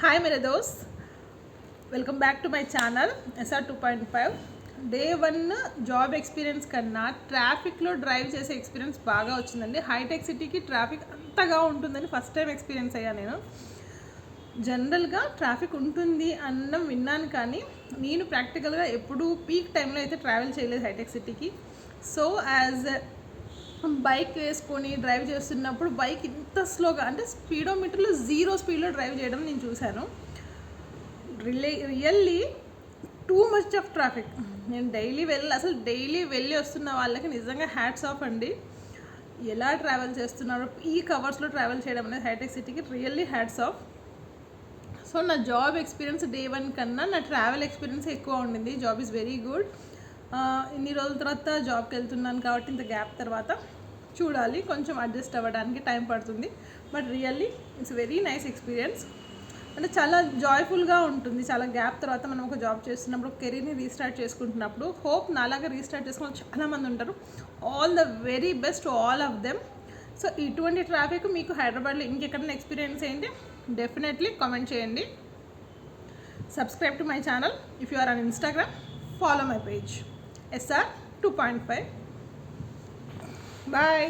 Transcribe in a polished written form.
Hi मेरे दोस्त, welcome back to my channel SR 2.5. Day 1 job experience కన్నా ట్రాఫిక్లో డ్రైవ్ చేసే ఎక్స్పీరియన్స్ బాగా వచ్చిందండి. హైటెక్ సిటీకి ట్రాఫిక్ అంతగా ఉంటుందని ఫస్ట్ టైం ఎక్స్పీరియన్స్ అయ్యా నేను. జనరల్గా ట్రాఫిక్ ఉంటుంది అన్నం విన్నాను, కానీ నేను ప్రాక్టికల్గా ఎప్పుడూ పీక్ టైంలో అయితే ట్రావెల్ చేయలేదు హైటెక్ సిటీకి. సో యాజ్ బైక్ వేసుకొని డ్రైవ్ చేస్తున్నప్పుడు బైక్ ఇంత స్లోగా, అంటే స్పీడోమీటర్లో 0 స్పీడ్లో డ్రైవ్ చేయడం నేను చూశాను. Really too much of traffic. నేను డైలీ వెళ్ళి వస్తున్న వాళ్ళకి నిజంగా హ్యాట్స్ ఆఫ్ అండి. ఎలా ట్రావెల్ చేస్తున్నారు ఈ కవర్స్లో ట్రావెల్ చేయడం అనేది హైటెక్ సిటీకి రియల్లీ హ్యాట్స్ ఆఫ్. సో నా జాబ్ ఎక్స్పీరియన్స్ డే 1 కన్నా నా ట్రావెల్ ఎక్స్పీరియన్స్ ఎక్కువ ఉండింది. Job is very good. ఇన్ని రోజుల తర్వాత జాబ్కి వెళ్తున్నాను కాబట్టి ఇంత గ్యాప్ తర్వాత చూడాలి, కొంచెం అడ్జస్ట్ అవ్వడానికి టైం పడుతుంది. But really it's very nice experience. అంటే చాలా జాయ్ఫుల్గా ఉంటుంది. చాలా గ్యాప్ తర్వాత మనం ఒక జాబ్ చేస్తున్నప్పుడు, కెరీర్ని రీస్టార్ట్ చేసుకుంటున్నప్పుడు, హోప్ నాలాగా రీస్టార్ట్ చేసుకున్న చాలామంది ఉంటారు. All the very best to all of them. So ఇటువంటి ట్రాఫిక్ మీకు హైదరాబాద్లో ఇంకెక్కడైనా ఎక్స్పీరియన్స్ ఏంటి, డెఫినెట్లీ కామెంట్ చేయండి. Subscribe to my channel. If you are on Instagram, follow my page SR 2.5. Bye.